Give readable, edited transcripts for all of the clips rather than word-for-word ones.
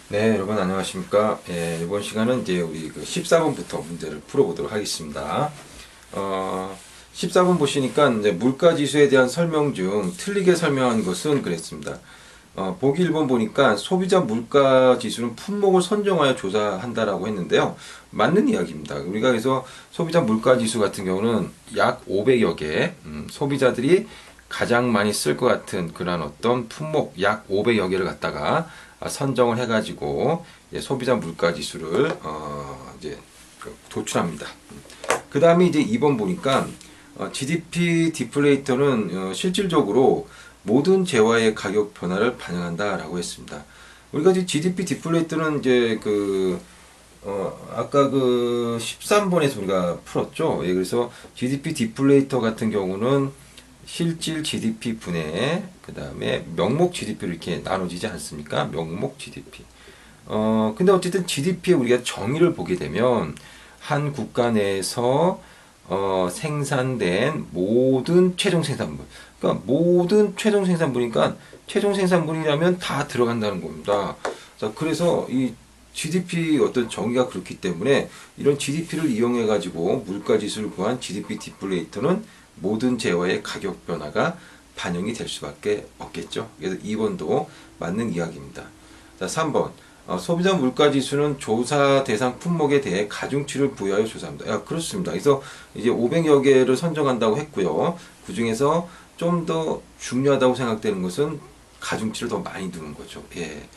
네, 여러분 안녕하십니까? 이번 시간은 이제 우리 그 14번부터 문제를 풀어보도록 하겠습니다. 14번 보시니까 이제 물가지수에 대한 설명 중 틀리게 설명한 것은 그랬습니다. 보기 1번 보니까 소비자 물가지수는 품목을 선정하여 조사한다라고 했는데요. 맞는 이야기입니다. 우리가 그래서 소비자 물가지수 같은 경우는 약 500여 개, 소비자들이 가장 많이 쓸 것 같은 그런 어떤 품목 약 500여 개를 갖다가 선정을 해가지고 소비자 물가 지수를 이제 도출합니다. 그 다음에 이제 2번 보니까 GDP 디플레이터는 실질적으로 모든 재화의 가격 변화를 반영한다라고 했습니다. 우리가 이제 GDP 디플레이터는 이제 아까 그 13번에서 우리가 풀었죠. 그래서 GDP 디플레이터 같은 경우는 실질 GDP 분의 그 다음에 명목 GDP로 이렇게 나눠지지 않습니까? 명목 GDP. 근데 어쨌든 GDP에 우리가 정의를 보게 되면 한 국가 내에서 생산된 모든 최종 생산물. 그러니까 모든 최종 생산물이니까 최종 생산물이라면 다 들어간다는 겁니다. 자, 그래서 이 GDP 어떤 정의가 그렇기 때문에 이런 GDP를 이용해 가지고 물가 지수를 구한 GDP 디플레이터는 모든 재화의 가격 변화가 반영이 될 수밖에 없겠죠. 그래서 2번도 맞는 이야기입니다. 자, 3번. 소비자 물가 지수는 조사 대상 품목에 대해 가중치를 부여하여 조사합니다. 그렇습니다. 그래서 이제 500여 개를 선정한다고 했고요. 그 중에서 좀 더 중요하다고 생각되는 것은 가중치를 더 많이 두는 거죠. 예.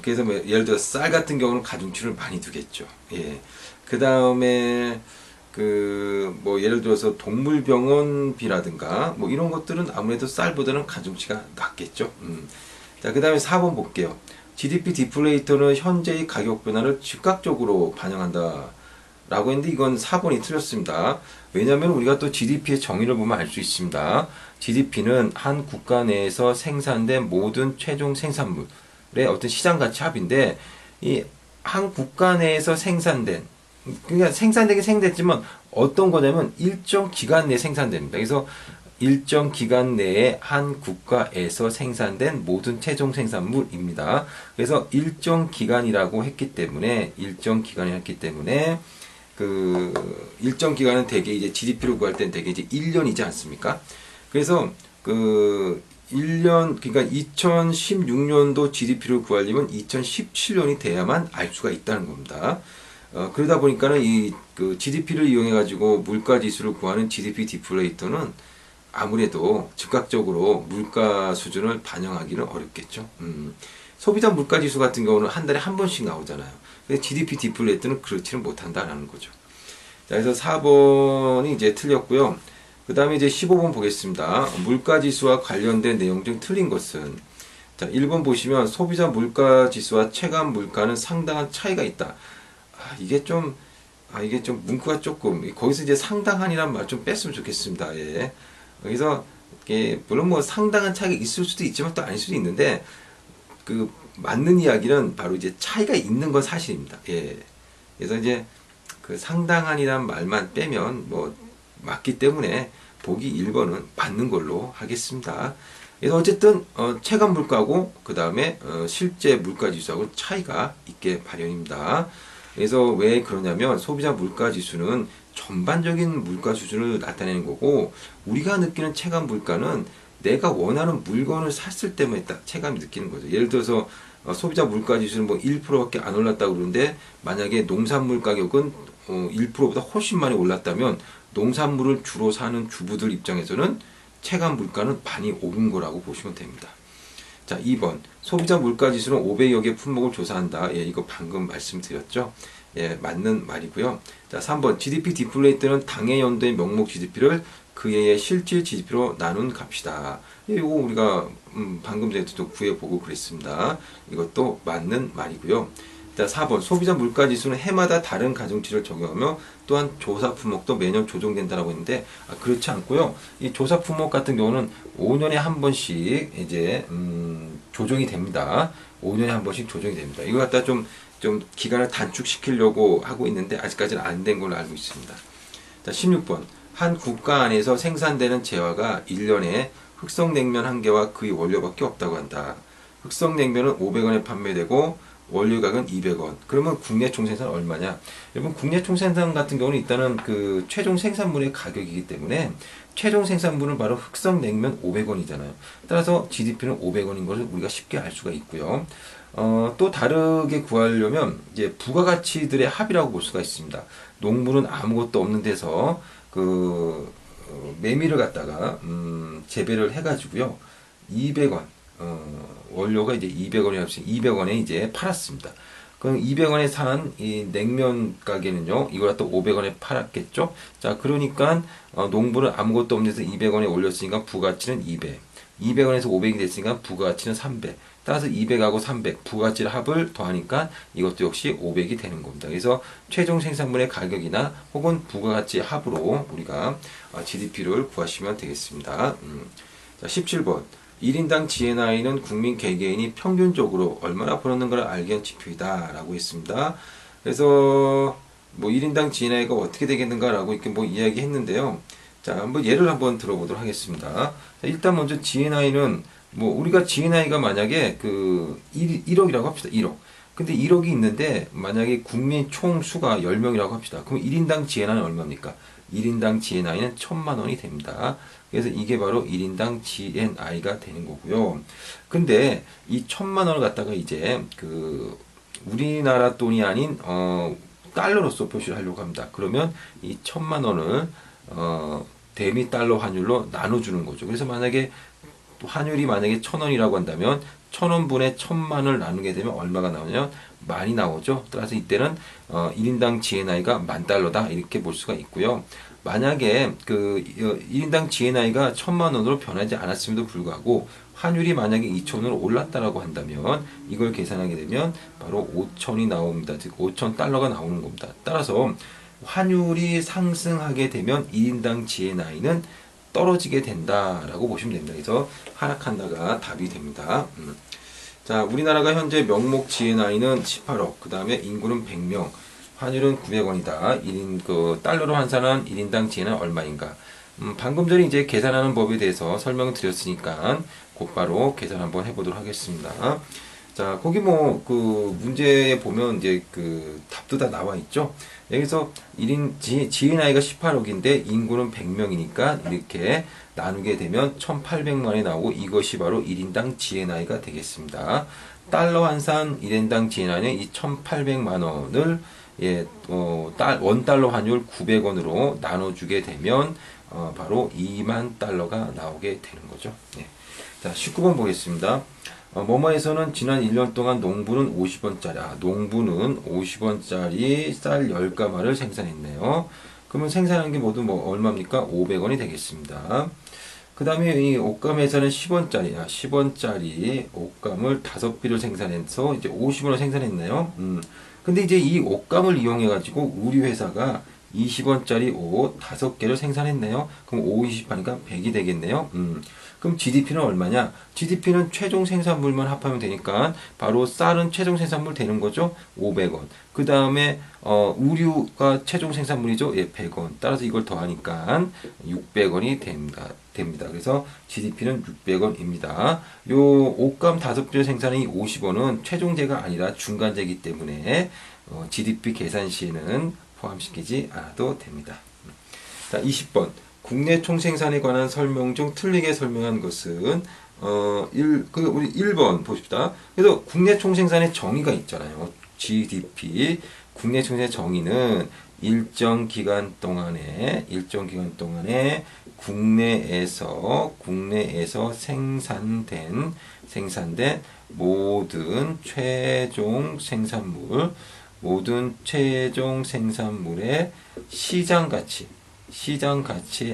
그래서 뭐 예를 들어 쌀 같은 경우는 가중치를 많이 두겠죠. 예. 그 다음에 뭐 예를 들어서 동물병원비라든가 뭐 이런 것들은 아무래도 쌀보다는 가중치가 낮겠죠. 자, 그 다음에 4번 볼게요. GDP 디플레이터는 현재의 가격 변화를 즉각적으로 반영한다 라고 했는데 이건 4번이 틀렸습니다. 왜냐하면 우리가 또 GDP의 정의를 보면 알 수 있습니다. GDP는 한 국가 내에서 생산된 모든 최종 생산물의 어떤 시장 가치 합인데 이 한 국가 내에서 생산된 그러니까 생산되긴 생산됐지만 어떤 거냐면 일정 기간 내에 생산됩니다. 그래서 일정 기간 내에 한 국가에서 생산된 모든 최종 생산물입니다. 그래서 일정 기간이라고 했기 때문에 일정 기간은 대개 이제 GDP를 구할 때는 대개 이제 1년이지 않습니까? 그래서 1년 그러니까 2016년도 GDP를 구하려면 2017년이 돼야만 알 수가 있다는 겁니다. 그러다 보니까는 GDP를 이용해 가지고 물가 지수를 구하는 GDP 디플레이터는 아무래도 즉각적으로 물가 수준을 반영하기는 어렵겠죠. 소비자 물가 지수 같은 경우는 한 달에 한 번씩 나오잖아요. 근데 GDP 디플레이터는 그렇지는 못한다라는 거죠. 자, 그래서 4번이 이제 틀렸고요. 그 다음에 이제 15번 보겠습니다. 물가 지수와 관련된 내용 중 틀린 것은 자, 1번 보시면 소비자 물가 지수와 체감 물가는 상당한 차이가 있다. 이게 좀 문구가 조금 거기서 이제 상당한이란 말 좀 뺐으면 좋겠습니다. 예. 여기서 물론 뭐 상당한 차이가 있을 수도 있지만 또 아닐 수도 있는데 맞는 이야기는 바로 이제 차이가 있는 건 사실입니다. 예. 그래서 이제 상당한이란 말만 빼면 뭐 맞기 때문에 보기 1번은 맞는 걸로 하겠습니다. 그래서 어쨌든 체감 물가고 그 다음에 실제 물가 지수하고 차이가 있게 마련입니다. 그래서 왜 그러냐면 소비자 물가 지수는 전반적인 물가 수준을 나타내는 거고 우리가 느끼는 체감 물가는 내가 원하는 물건을 샀을 때만 딱 체감이 느끼는 거죠. 예를 들어서 소비자 물가 지수는 뭐 1%밖에 안 올랐다고 그러는데 만약에 농산물 가격은 1%보다 훨씬 많이 올랐다면 농산물을 주로 사는 주부들 입장에서는 체감 물가는 많이 오른 거라고 보시면 됩니다. 자, 2번. 소비자 물가 지수는 500여 개 품목을 조사한다. 예, 이거 방금 말씀드렸죠. 예, 맞는 말이고요. 자, 3번. GDP 디플레이터는 당해 연도의 명목 GDP를 그 해의 실질 GDP로 나눈 값이다. 예, 이거 우리가 방금 전에도 구해보고 그랬습니다. 이것도 맞는 말이고요. 자, 4번. 소비자 물가 지수는 해마다 다른 가중치를 적용하며 또한 조사 품목도 매년 조정된다라고 했는데 그렇지 않고요. 이 조사 품목 같은 경우는 5년에 한 번씩 이제 조정이 됩니다. 5년에 한 번씩 조정이 됩니다. 이거 갖다 좀 기간을 단축시키려고 하고 있는데 아직까지는 안 된 걸로 알고 있습니다. 자, 16번. 한 국가 안에서 생산되는 재화가 1년에 흑성냉면 한 개와 그의 원료밖에 없다고 한다. 흑성냉면은 500원에 판매되고 원료가격은 200원. 그러면 국내 총생산 얼마냐? 여러분 국내 총생산 같은 경우는 일단은 그 최종 생산물의 가격이기 때문에 최종 생산물은 바로 흑성 냉면 500원이잖아요. 따라서 GDP는 500원인 것을 우리가 쉽게 알 수가 있고요. 또 다르게 구하려면 이제 부가가치들의 합이라고 볼 수가 있습니다. 농부는 아무것도 없는 데서 그 메밀을 갖다가 재배를 해가지고요 200원 원료가 이제 200원이라고 200원에 이제 팔았습니다. 그럼 200원에 산 이 냉면 가게는요 이걸 또 500원에 팔았겠죠. 자 그러니까 농부는 아무것도 없는 데서 200원에 올렸으니까 부가치는 200, 200원에서 500이 됐으니까 부가치는 300. 따라서 200하고 300 부가치를 합을 더하니까 이것도 역시 500이 되는 겁니다. 그래서 최종 생산물의 가격이나 혹은 부가가치 합으로 우리가 GDP를 구하시면 되겠습니다. 자, 17번. 1인당 GNI는 국민 개개인이 평균적으로 얼마나 벌었는가를 알기 위한 지표이다 라고 했습니다. 그래서 뭐 1인당 GNI가 어떻게 되겠는가 라고 이렇게 뭐 이야기 했는데요. 자, 한번 예를 한번 들어보도록 하겠습니다. 자, 일단 먼저 GNI는 뭐 우리가 GNI가 만약에 그 1억이라고 합시다. 1억. 근데 1억이 있는데 만약에 국민 총 수가 10명이라고 합시다. 그럼 1인당 GNI는 얼마입니까? 1인당 GNI는 1000만 원이 됩니다. 그래서 이게 바로 1인당 GNI가 되는 거고요. 근데 이 1000만 원을 갖다가 이제 그 우리나라 돈이 아닌 달러로서 표시를 하려고 합니다. 그러면 이 1000만 원을 대미 달러 환율로 나눠주는 거죠. 그래서 만약에 환율이 만약에 1000원이라고 한다면 1000원분의 1000만을 나누게 되면 얼마가 나오냐면 많이 나오죠. 따라서 이때는 1인당 GNI가 10,000달러다 이렇게 볼 수가 있고요. 만약에 그 1인당 GNI가 1000만원으로 변하지 않았음에도 불구하고 환율이 만약에 2000원으로 올랐다라고 한다면 이걸 계산하게 되면 바로 5000이 나옵니다. 즉 5000달러가 나오는 겁니다. 따라서 환율이 상승하게 되면 1인당 GNI는 떨어지게 된다라고 보시면 됩니다. 그래서 하락한다가 답이 됩니다. 자, 우리나라가 현재 명목 GNI는 18억, 그 다음에 인구는 100명, 환율은 900원이다. 1인 그 달러로 환산한 1인당 GNI 얼마인가? 방금 전에 이제 계산하는 법에 대해서 설명을 드렸으니까 곧바로 계산 한번 해보도록 하겠습니다. 자, 거기 뭐 그 문제에 보면 이제 그 답도 다 나와 있죠. 여기서 1인 GNI가 18억인데 인구는 100명이니까 이렇게 나누게 되면 1800만원이 나오고 이것이 바로 1인당 GNI가 되겠습니다. 달러 환산 1인당 GNI는 이 1800만원을 예, 원달러 환율 900원으로 나눠주게 되면 바로 2만 달러가 나오게 되는 거죠. 네. 자, 19번 보겠습니다. 뭐뭐에서는 지난 1년 동안 농부는 50원짜리, 농부는 50원짜리 쌀 10가마를 생산했네요. 그러면 생산한 게 모두 뭐 얼마입니까? 500원이 되겠습니다. 그 다음에 이 옷감에서는 10원짜리 옷감을 5비를 생산해서 이제 50원을 생산했네요. 근데 이제 이 옷감을 이용해가지고 우리 회사가 20원짜리 옷 5개를 생산했네요. 그럼 5, 20 하니까 100이 되겠네요. 그럼 GDP는 얼마냐? GDP는 최종 생산물만 합하면 되니까 바로 쌀은 최종 생산물 되는 거죠. 500원. 그 다음에 우류가 최종 생산물이죠. 예, 100원. 따라서 이걸 더하니까 600원이 됩니다. 그래서 GDP는 600원입니다. 요 옷감 5개 생산이 50원은 최종재가 아니라 중간재이기 때문에 GDP 계산 시에는 포함시키지 않아도 됩니다. 자, 20번. 국내 총생산에 관한 설명 중 틀리게 설명한 것은 우리 1번 봅시다. 그래서 국내 총생산의 정의가 있잖아요. GDP 국내 총생산의 정의는 일정 기간 동안에 국내에서 생산된 모든 최종 생산물의 시장 가치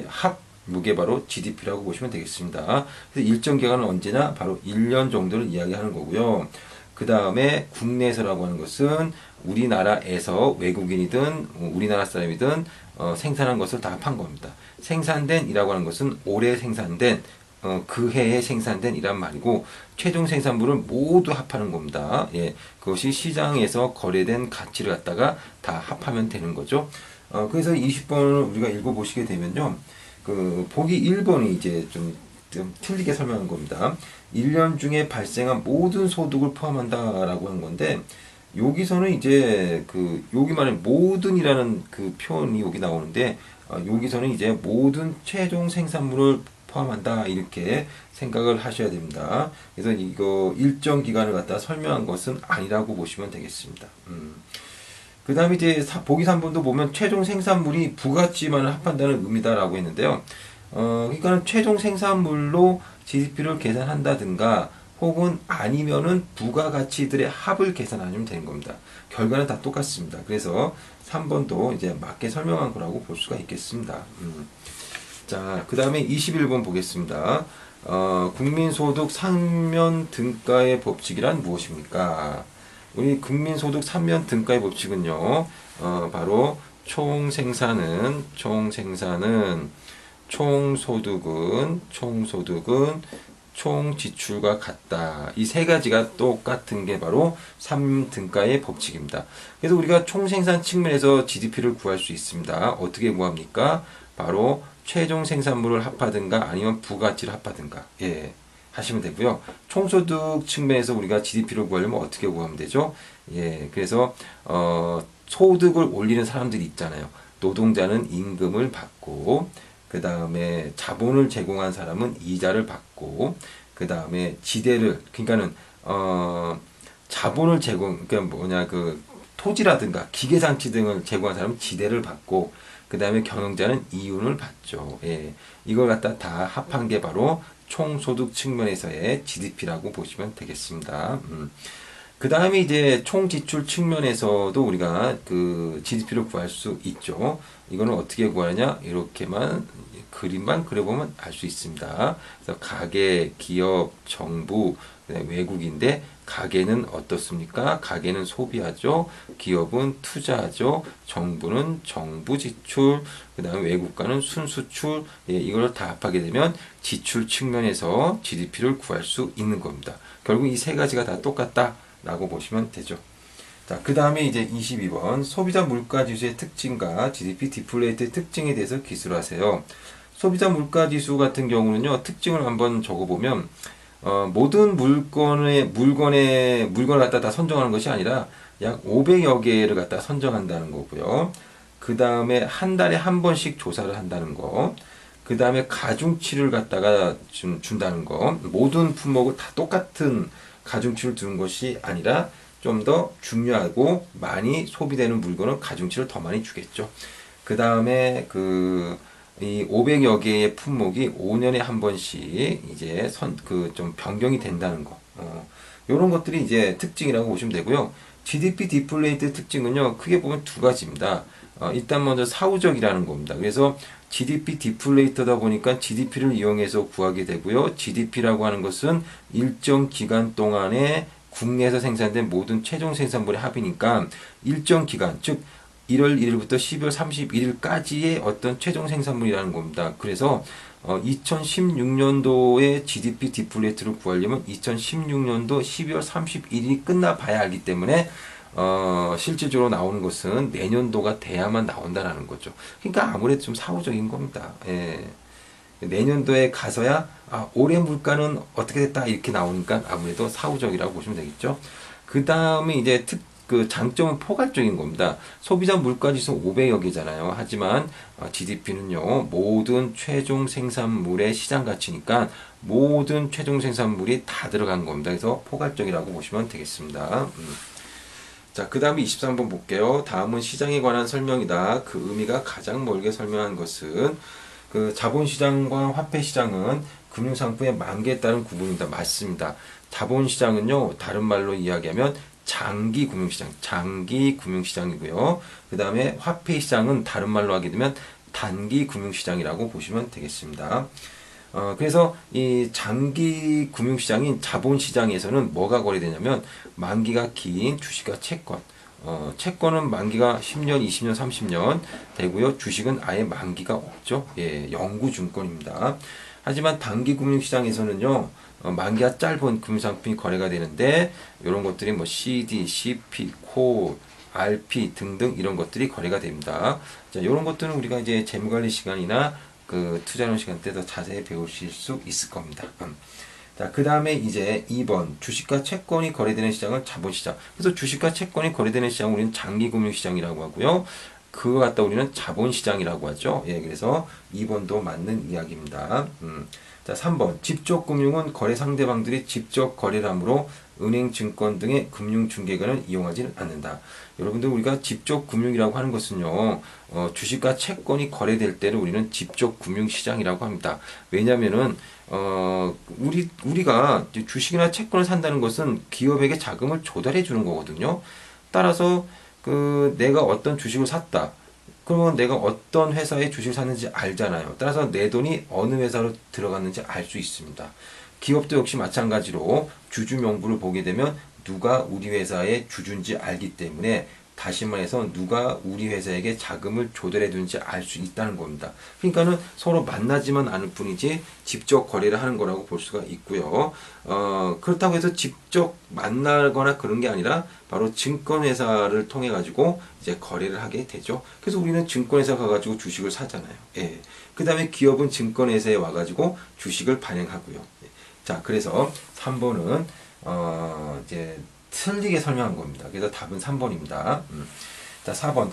합 무게 바로 GDP라고 보시면 되겠습니다. 그래서 일정 기간은 언제나 바로 1년 정도를 이야기하는 거고요. 그 다음에 국내에서라고 하는 것은 우리나라에서 외국인이든 우리나라 사람이든 생산한 것을 다 합한 겁니다. 생산된이라고 하는 것은 올해 생산된 그 해에 생산된 이란 말이고 최종 생산물을 모두 합하는 겁니다. 예, 그것이 시장에서 거래된 가치를 갖다가 다 합하면 되는 거죠. 그래서 20번을 우리가 읽어보시게 되면요. 그 보기 1번이 이제 좀 틀리게 설명한 겁니다. 1년 중에 발생한 모든 소득을 포함한다라고 한 건데, 여기서는 이제 여기 말에 모든이라는 그 표현이 여기 나오는데, 여기서는 이제 모든 최종 생산물을 포함한다 이렇게 생각을 하셔야 됩니다. 그래서 이거 일정 기간을 갖다 설명한 것은 아니라고 보시면 되겠습니다. 그 다음에 이제 보기 3번도 보면 최종 생산물이 부가치만을 합한다는 의미다라고 했는데요. 그러니까 최종 생산물로 GDP를 계산한다든가 혹은 아니면은 부가가치들의 합을 계산하면 되는 겁니다. 결과는 다 똑같습니다. 그래서 3번도 이제 맞게 설명한 거라고 볼 수가 있겠습니다. 자, 그 다음에 21번 보겠습니다. 국민소득 3면 등가의 법칙이란 무엇입니까? 우리 국민소득 3면 등가의 법칙은요, 바로 총소득은 총지출과 같다. 이 세 가지가 똑같은 게 바로 3등가의 법칙입니다. 그래서 우리가 총생산 측면에서 GDP를 구할 수 있습니다. 어떻게 구합니까? 바로 최종 생산물을 합하든가 아니면 부가치를 합하든가. 예. 하시면 되고요. 총소득 측면에서 우리가 GDP를 구하려면 어떻게 구하면 되죠? 예. 그래서 소득을 올리는 사람들이 있잖아요. 노동자는 임금을 받고 그 다음에 자본을 제공한 사람은 이자를 받고, 그 다음에 지대를, 그러니까는, 자본을 그러니까 토지라든가 기계장치 등을 제공한 사람은 지대를 받고, 그 다음에 경영자는 이윤을 받죠. 예. 이걸 갖다 다 합한 게 바로 총소득 측면에서의 GDP라고 보시면 되겠습니다. 그 다음에 이제 총지출 측면에서도 우리가 GDP를 구할 수 있죠. 이거는 어떻게 구하느냐? 이렇게만 그림만 그려보면 알 수 있습니다. 그래서 가계, 기업, 정부, 외국인데 가계는 어떻습니까? 가계는 소비하죠. 기업은 투자하죠. 정부는 정부 지출, 그 다음에 외국가는 순수출. 예, 이걸 다 합하게 되면 지출 측면에서 GDP를 구할 수 있는 겁니다. 결국 이 세 가지가 다 똑같다라고 보시면 되죠. 자, 그 다음에 이제 22번 소비자 물가지수의 특징과 GDP 디플레이트의 특징에 대해서 기술하세요. 소비자 물가지수 같은 경우는요, 특징을 한번 적어보면 모든 물건을 갖다 다 선정하는 것이 아니라 약 500여 개를 갖다 선정한다는 거고요. 그 다음에 한 달에 한 번씩 조사를 한다는 거. 그 다음에 가중치를 갖다가 준다는 거. 모든 품목을 다 똑같은 가중치를 두는 것이 아니라 좀 더 중요하고 많이 소비되는 물건은 가중치를 더 많이 주겠죠. 그 다음에 이 500여 개의 품목이 5년에 한 번씩 이제 좀 변경이 된다는 거. 요런 것들이 이제 특징이라고 보시면 되고요. GDP 디플레이트 특징은요, 크게 보면 두 가지입니다. 일단 먼저 사후적이라는 겁니다. 그래서 GDP 디플레이터다 보니까 GDP를 이용해서 구하게 되고요. GDP라고 하는 것은 일정 기간 동안에 국내에서 생산된 모든 최종 생산물의 합이니까 일정 기간, 즉 1월 1일부터 12월 31일까지의 어떤 최종 생산물이라는 겁니다. 그래서 2016년도에 GDP 디플레이트를 구하려면 2016년도 12월 31일이 끝나봐야 알기 때문에 실질적으로 나오는 것은 내년도가 돼야만 나온다라는 거죠. 그러니까 아무래도 좀 사후적인 겁니다. 예. 내년도에 가서야 올해 물가는 어떻게 됐다 이렇게 나오니까 아무래도 사후적이라고 보시면 되겠죠. 그 다음에 이제 장점은 포괄적인 겁니다. 소비자 물가지수 500여 개잖아요. 하지만 GDP는요, 모든 최종 생산물의 시장 가치니까 모든 최종 생산물이 다 들어간 겁니다. 그래서 포괄적이라고 보시면 되겠습니다. 자, 그 다음에 23번 볼게요. 다음은 시장에 관한 설명이다. 그 의미가 가장 멀게 설명한 것은 자본시장과 화폐시장은 금융상품의 만기에 따른 구분입니다. 맞습니다. 자본시장은요, 다른 말로 이야기하면 장기 금융시장이고요. 그 다음에 화폐시장은 다른 말로 하게 되면 단기 금융시장이라고 보시면 되겠습니다. 그래서 이 장기 금융시장인 자본시장에서는 뭐가 거래되냐면 만기가 긴 주식과 채권. 채권은 만기가 10년, 20년, 30년 되고요. 주식은 아예 만기가 없죠. 예, 영구증권입니다. 하지만 단기 금융시장에서는요, 만기가 짧은 금융상품이 거래가 되는데, 이런 것들이 뭐 CD, CP, 콜, RP 등등 이런 것들이 거래가 됩니다. 자, 이런 것들은 우리가 이제 재무관리 시간이나 투자하는 시간 때 더 자세히 배우실 수 있을 겁니다. 자, 그 다음에 이제 2번 주식과 채권이 거래되는 시장은 자본시장. 그래서 주식과 채권이 거래되는 시장을 우리는 장기금융시장이라고 하고요. 그거 갖다 우리는 자본시장이라고 하죠. 예, 그래서 2번도 맞는 이야기입니다. 자, 3번 직접금융은 거래 상대방들이 직접 거래를 하므로 은행, 증권 등의 금융중개관을 이용하지는 않는다. 여러분들 우리가 직접금융이라고 하는 것은요, 주식과 채권이 거래될 때를 우리는 직접금융시장이라고 합니다. 왜냐하면은 우리가 주식이나 채권을 산다는 것은 기업에게 자금을 조달해 주는 거거든요. 따라서 내가 어떤 주식을 샀다. 그러면 내가 어떤 회사의 주식을 샀는지 알잖아요. 따라서 내 돈이 어느 회사로 들어갔는지 알 수 있습니다. 기업도 역시 마찬가지로 주주 명부를 보게 되면 누가 우리 회사의 주주인지 알기 때문에 다시 말해서 누가 우리 회사에게 자금을 조달해 두는지 알 수 있다는 겁니다. 그러니까는 서로 만나지만 않을 뿐이지 직접 거래를 하는 거라고 볼 수가 있고요. 그렇다고 해서 직접 만나거나 그런 게 아니라 바로 증권회사를 통해 가지고 이제 거래를 하게 되죠. 그래서 우리는 증권회사 가가지고 주식을 사잖아요. 예. 그 다음에 기업은 증권회사에 와가지고 주식을 발행하고요. 예. 자, 그래서 3번은 이제 틀리게 설명한 겁니다. 그래서 답은 3번입니다. 자, 4번.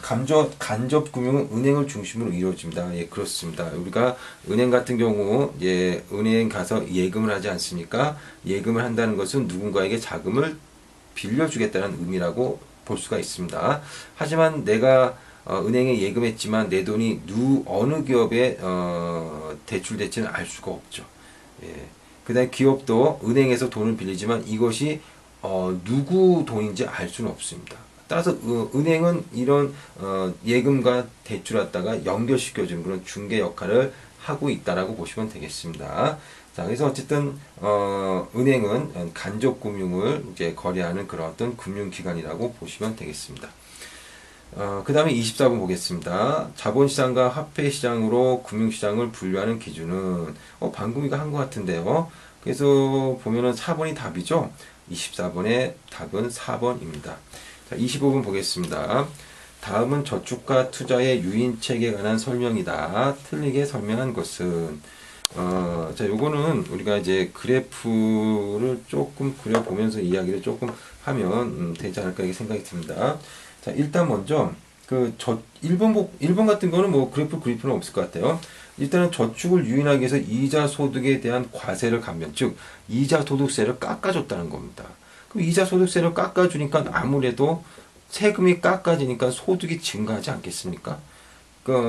간접금융은 은행을 중심으로 이루어집니다. 예, 그렇습니다. 우리가 은행 같은 경우, 예, 은행 가서 예금을 하지 않습니까? 예금을 한다는 것은 누군가에게 자금을 빌려주겠다는 의미라고 볼 수가 있습니다. 하지만 내가 은행에 예금했지만 내 돈이 어느 기업에 대출될지는 알 수가 없죠. 예. 그 다음에 기업도 은행에서 돈을 빌리지만 이것이 누구 돈인지 알 수는 없습니다. 따라서 은행은 이런 예금과 대출 갖다가 연결시켜주는 그런 중개 역할을 하고 있다라고 보시면 되겠습니다. 자, 그래서 어쨌든 은행은 간접금융을 이제 거래하는 그런 어떤 금융기관이라고 보시면 되겠습니다. 그 다음에 24번 보겠습니다. 자본시장과 화폐시장으로 금융시장을 분류하는 기준은 방금 이거 한 것 같은데요. 그래서 보면은 4번이 답이죠. 24번의 답은 4번입니다. 자, 25번 보겠습니다. 다음은 저축과 투자의 유인책에 관한 설명이다. 틀리게 설명한 것은 자, 요거는 우리가 이제 그래프를 조금 그려보면서 이야기를 조금 하면 되지 않을까 이렇게 생각이 듭니다. 자, 일단 먼저 1번 같은 거는 뭐 그래프는 없을 것 같아요. 일단은 저축을 유인하기 위해서 이자 소득에 대한 과세를 감면, 즉 이자 소득세를 깎아줬다는 겁니다. 그럼 이자 소득세를 깎아주니까 아무래도 세금이 깎아지니까 소득이 증가하지 않겠습니까?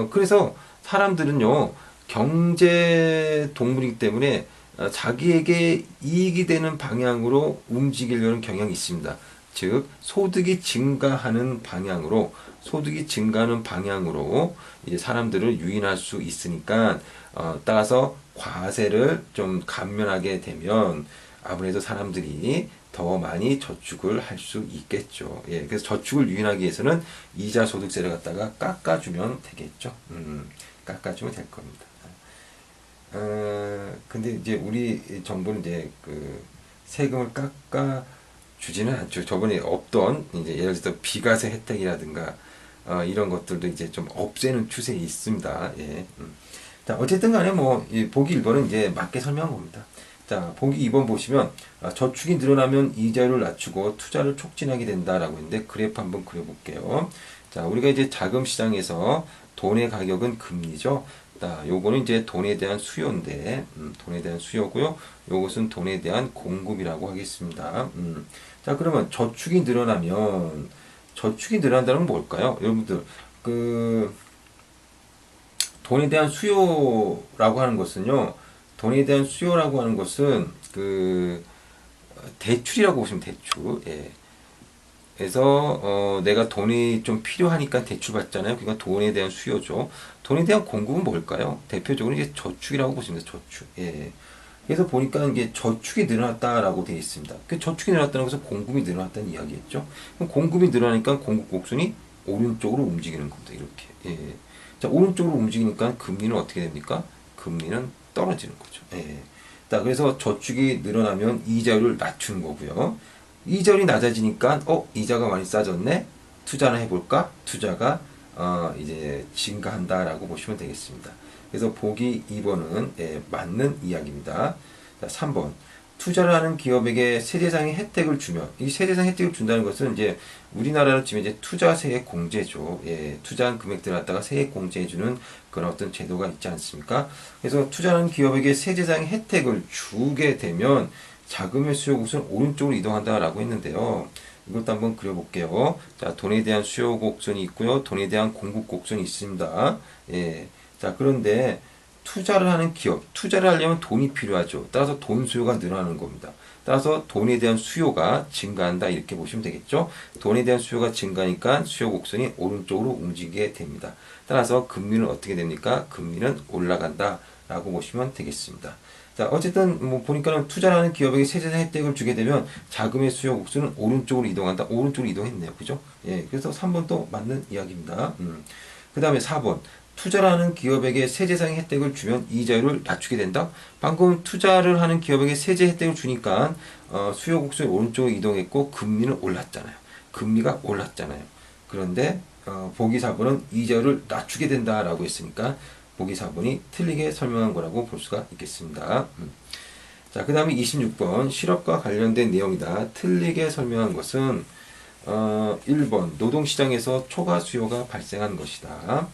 그래서 사람들은요, 경제 동물이기 때문에 자기에게 이익이 되는 방향으로 움직이려는 경향이 있습니다. 즉 소득이 증가하는 방향으로 이제 사람들을 유인할 수 있으니까 따라서 과세를 좀 감면하게 되면 아무래도 사람들이 더 많이 저축을 할 수 있겠죠. 예, 그래서 저축을 유인하기 위해서는 이자 소득세를 갖다가 깎아주면 되겠죠. 깎아주면 될 겁니다. 근데 이제 우리 정부는 이제 세금을 깎아주지는 않죠. 저번에 없던 이제 예를 들어서 비과세 혜택이라든가 이런 것들도 이제 좀 없애는 추세에 있습니다. 예. 자, 어쨌든 간에 뭐 보기 1번은 이제 맞게 설명한 겁니다. 자, 보기 2번 보시면 저축이 늘어나면 이자율을 낮추고 투자를 촉진하게 된다라고 했는데 그래프 한번 그려볼게요. 자, 우리가 이제 자금 시장에서 돈의 가격은 금리죠. 자, 요거는 이제 돈에 대한 수요인데, 돈에 대한 수요고요. 요것은 돈에 대한 공급이라고 하겠습니다. 자, 그러면 저축이 늘어난다는 건 뭘까요? 여러분들, 돈에 대한 수요라고 하는 것은요, 대출이라고 보시면 대출. 예. 그래서 내가 돈이 좀 필요하니까 대출 받잖아요. 그러니까 돈에 대한 수요죠. 돈에 대한 공급은 뭘까요? 대표적으로 이제 저축이라고 보시면 돼요. 저축. 예. 그래서 보니까 이게 저축이 늘어났다라고 되어 있습니다. 그 저축이 늘어났다는 것은 공급이 늘어났다는 이야기겠죠. 그럼 공급이 늘어나니까 공급 곡선이 오른쪽으로 움직이는 겁니다. 이렇게. 예. 자, 오른쪽으로 움직이니까 금리는 어떻게 됩니까? 금리는 떨어지는 거죠. 예. 자, 그래서 저축이 늘어나면 이자율을 낮추는 거고요. 이자율이 낮아지니까 이자가 많이 싸졌네. 투자를 해볼까? 투자가 이제 증가한다라고 보시면 되겠습니다. 그래서 보기 2번은 맞는 이야기입니다. 자, 3번 투자를 하는 기업에게 세제상의 혜택을 주면, 이 세제상 혜택을 준다는 것은 이제 우리나라로 치면 이제 투자 세액 공제죠. 예, 투자한 금액들을 갖다가 세액 공제해주는 그런 어떤 제도가 있지 않습니까? 그래서 투자하는 기업에게 세제상 혜택을 주게 되면 자금의 수요 곡선은 오른쪽으로 이동한다라고 했는데요. 이것도 한번 그려볼게요. 자, 돈에 대한 수요 곡선이 있고요. 돈에 대한 공급 곡선이 있습니다. 예. 자, 그런데 투자를 하는 기업, 투자를 하려면 돈이 필요하죠. 따라서 돈 수요가 늘어나는 겁니다. 따라서 돈에 대한 수요가 증가한다 이렇게 보시면 되겠죠. 돈에 대한 수요가 증가하니까 수요 곡선이 오른쪽으로 움직이게 됩니다. 따라서 금리는 어떻게 됩니까? 금리는 올라간다 라고 보시면 되겠습니다. 자, 어쨌든 뭐 보니까는 투자를 하는 기업에게 세제상 혜택을 주게 되면 자금의 수요 곡선은 오른쪽으로 이동한다. 오른쪽으로 이동했네요. 그죠? 예, 그래서 3번도 맞는 이야기입니다. 그 다음에 4번. 투자를 하는 기업에게 세제상의 혜택을 주면 이자율을 낮추게 된다. 방금 투자를 하는 기업에게 세제 혜택을 주니까 수요 곡선이 오른쪽으로 이동했고 금리는 올랐잖아요. 금리가 올랐잖아요. 그런데 보기 4번은 이자율을 낮추게 된다라고 했으니까 보기 4번이 틀리게 설명한 거라고 볼 수가 있겠습니다. 자, 그 다음에 26번 실업과 관련된 내용이다. 틀리게 설명한 것은 1번 노동시장에서 초과 수요가 발생한 것이다.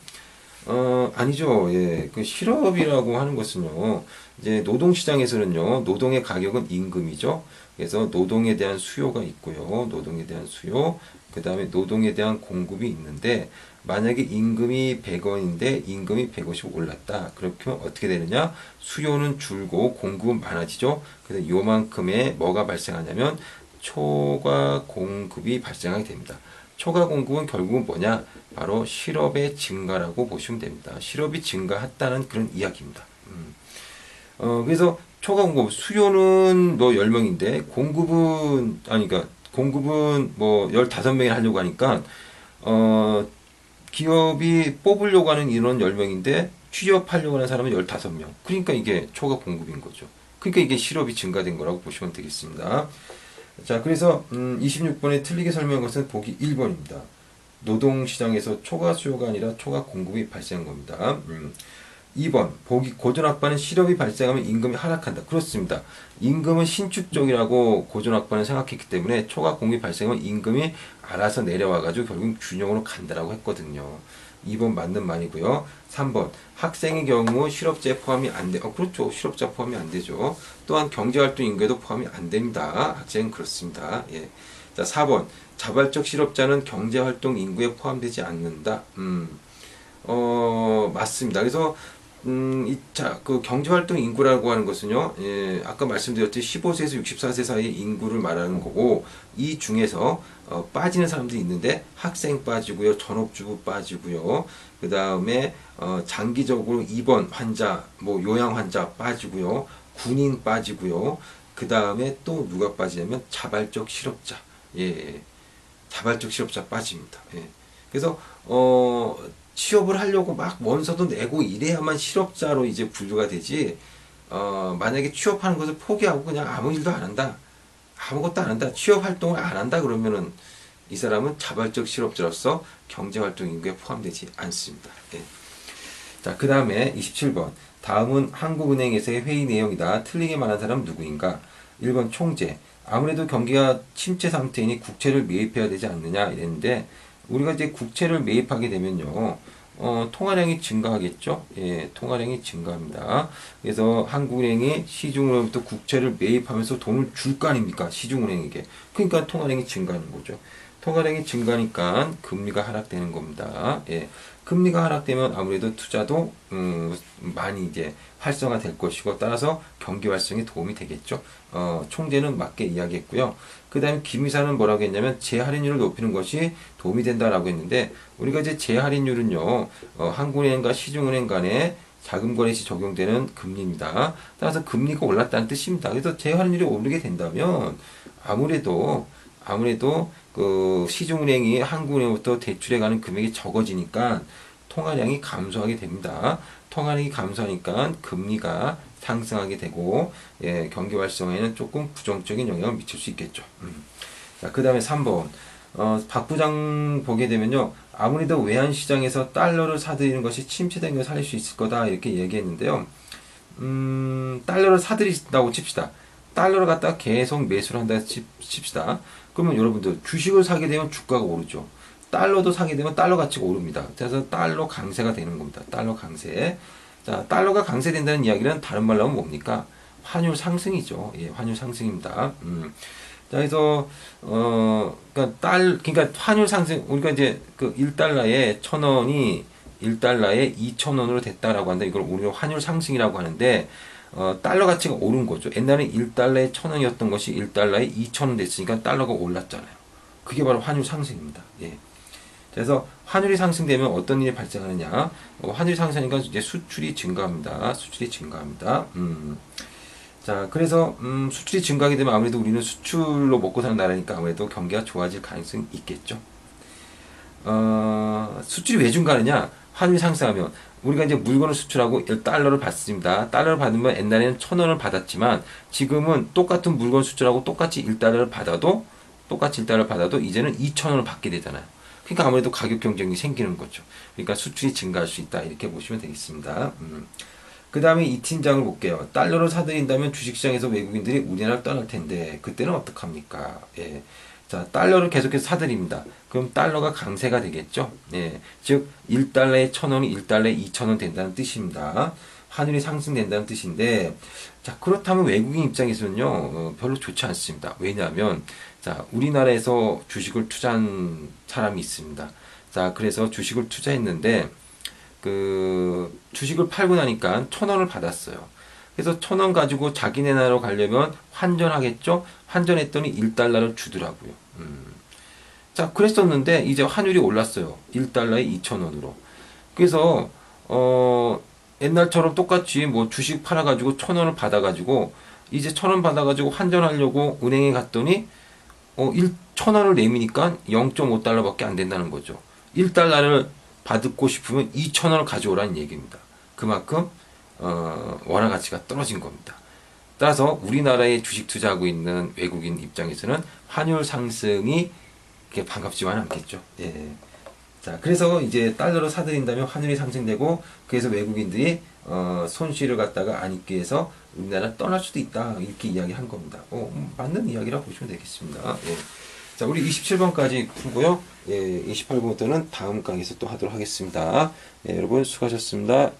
아니죠. 예. 그 실업이라고 하는 것은요, 이제 노동시장에서는요, 노동의 가격은 임금이죠. 그래서 노동에 대한 수요가 있고요. 노동에 대한 수요, 그 다음에 노동에 대한 공급이 있는데, 만약에 임금이 100원인데 임금이 150 올랐다. 그렇게 하면 어떻게 되느냐? 수요는 줄고 공급은 많아지죠. 그래서 요만큼의 뭐가 발생하냐면 초과 공급이 발생하게 됩니다. 초과 공급은 결국은 뭐냐? 바로 실업의 증가라고 보시면 됩니다. 실업이 증가했다는 그런 이야기입니다. 그래서 초과 공급, 수요는 뭐 10명인데, 공급은, 아니, 그러니까 공급은 뭐 15명이 하려고 하니까, 기업이 뽑으려고 하는 인원 10명인데, 취업하려고 하는 사람은 15명. 그러니까 이게 초과 공급인 거죠. 그러니까 이게 실업이 증가된 거라고 보시면 되겠습니다. 자, 그래서 26번에 틀리게 설명한 것은 보기 1번입니다. 노동시장에서 초과 수요가 아니라 초과 공급이 발생한 겁니다. 2번 보기 고전학반은 실업이 발생하면 임금이 하락한다. 그렇습니다. 임금은 신축적이라고 고전학반은 생각했기 때문에 초과 공급이 발생하면 임금이 알아서 내려와가지고 결국 균형으로 간다라고 했거든요. 2번 맞는 말이고요. 3번 학생의 경우 실업자에 포함이 안 돼. 그렇죠. 실업자 포함이 안 되죠. 또한 경제활동 인구에도 포함이 안 됩니다. 학생은 그렇습니다. 예. 자, 4번 자발적 실업자는 경제활동 인구에 포함되지 않는다. 맞습니다. 그래서 그 경제활동 인구라고 하는 것은요, 예, 아까 말씀드렸듯이 15세에서 64세 사이의 인구를 말하는 거고, 이 중에서 빠지는 사람들이 있는데 학생 빠지고요, 전업주부 빠지고요, 그 다음에 장기적으로 입원 환자, 뭐 요양 환자 빠지고요, 군인 빠지고요, 그 다음에 또 누가 빠지냐면 자발적 실업자, 예, 자발적 실업자 빠집니다. 예. 그래서 취업을 하려고 막 원서도 내고 이래야만 실업자로 이제 분류가 되지, 만약에 취업하는 것을 포기하고 그냥 아무 일도 안 한다, 아무것도 안 한다, 취업 활동을 안 한다 그러면은 이 사람은 자발적 실업자로서 경제활동 인구에 포함되지 않습니다. 예. 자, 그 다음에 27번. 다음은 한국은행에서의 회의 내용이다. 틀리게 말한 사람은 누구인가? 1번 총재. 아무래도 경기가 침체 상태이니 국채를 매입해야 되지 않느냐 이랬는데, 우리가 이제 국채를 매입하게 되면요, 통화량이 증가하겠죠? 예, 통화량이 증가합니다. 그래서 한국은행이 시중은행부터 국채를 매입하면서 돈을 줄 거 아닙니까? 시중은행에게. 그러니까 통화량이 증가하는 거죠. 통화량이 증가하니까 금리가 하락되는 겁니다. 예. 금리가 하락되면 아무래도 투자도 많이 이제 활성화될 것이고, 따라서 경기 활성에 도움이 되겠죠. 총재는 맞게 이야기했고요. 그 다음에 김이사는 뭐라고 했냐면 재할인율을 높이는 것이 도움이 된다라고 했는데, 우리가 이제 재할인율은요, 한국은행과 시중은행 간에 자금거래 시 적용되는 금리입니다. 따라서 금리가 올랐다는 뜻입니다. 그래서 재할인율이 오르게 된다면 아무래도 그 시중은행이 한국은행부터 대출해 가는 금액이 적어지니까 통화량이 감소하게 됩니다. 통화량이 감소하니까 금리가 상승하게 되고, 예, 경기 활성화에는 조금 부정적인 영향을 미칠 수 있겠죠. 자, 그 다음에 3번. 박 부장 보게 되면요, 아무래도 외환시장에서 달러를 사들이는 것이 침체된 걸 살릴 수 있을 거다 이렇게 얘기했는데요. 달러를 사들인다고 칩시다. 달러를 갖다가 계속 매수를 한다 칩시다. 그러면 여러분들 주식을 사게 되면 주가가 오르죠. 달러도 사게 되면 달러 가치가 오릅니다. 그래서 달러 강세가 되는 겁니다. 달러 강세. 자, 달러가 강세된다는 이야기는 다른 말로 하면 뭡니까? 환율 상승이죠. 예, 환율 상승입니다. 자, 그래서 그러니까 환율 상승, 우리가 이제 그 1달러에 1,000원이 1달러에 2,000원으로 됐다라고 한다. 이걸 우리가 환율 상승이라고 하는데, 달러 가치가 오른 거죠. 옛날에 1달러에 1,000원이었던 것이 1달러에 2,000원 됐으니까 달러가 올랐잖아요. 그게 바로 환율 상승입니다. 예. 그래서 환율이 상승되면 어떤 일이 발생하느냐? 환율이 상승하니까 이제 수출이 증가합니다. 수출이 증가합니다. 자, 그래서 수출이 증가하게 되면 아무래도 우리는 수출로 먹고 사는 나라니까 아무래도 경기가 좋아질 가능성이 있겠죠. 수출이 왜 증가하느냐? 환율이 상승하면 우리가 이제 물건을 수출하고 달러를 받습니다. 달러를 받으면 옛날에는 1,000원을 받았지만 지금은 똑같은 물건 수출하고 똑같이 1달러를 받아도 이제는 2,000원을 받게 되잖아요. 그러니까 아무래도 가격 경쟁이 생기는 거죠. 그러니까 수출이 증가할 수 있다 이렇게 보시면 되겠습니다. 그 다음에 이 팀장을 볼게요. 달러를 사들인다면 주식시장에서 외국인들이 우리나라를 떠날 텐데 그때는 어떡합니까? 예. 자, 달러를 계속해서 사들입니다. 그럼 달러가 강세가 되겠죠. 예. 즉 1달러에 1,000원이 1달러에 2,000원 된다는 뜻입니다. 환율이 상승된다는 뜻인데, 자, 그렇다면 외국인 입장에서는요, 별로 좋지 않습니다. 왜냐하면, 자, 우리나라에서 주식을 투자한 사람이 있습니다. 자, 그래서 주식을 투자했는데, 주식을 팔고 나니까 1,000원을 받았어요. 그래서 1,000원 가지고 자기네 나라로 가려면 환전하겠죠? 환전했더니 1달러를 주더라고요. 자, 그랬었는데, 이제 환율이 올랐어요. 1달러에 2,000원으로. 그래서, 옛날처럼 똑같이 뭐 주식 팔아가지고 1,000원을 받아가지고 이제 1,000원 받아가지고 환전하려고 은행에 갔더니 1,000원을 내미니까 0.5달러밖에 안 된다는 거죠. 1달러를 받고 싶으면 2,000원을 가져오라는 얘기입니다. 그만큼 원화 가치가 떨어진 겁니다. 따라서 우리나라에 주식 투자하고 있는 외국인 입장에서는 환율 상승이 그렇게 반갑지만 않겠죠. 예. 자, 그래서 이제 달러로 사들인다면 환율이 상승되고 그래서 외국인들이 손실을 갖다가 안 입기 위해서 우리나라를 떠날 수도 있다 이렇게 이야기한 겁니다. 맞는 이야기라고 보시면 되겠습니다. 예. 자, 우리 27번까지 풀고요. 예, 28번부터는 다음 강의에서 또 하도록 하겠습니다. 예, 여러분 수고하셨습니다.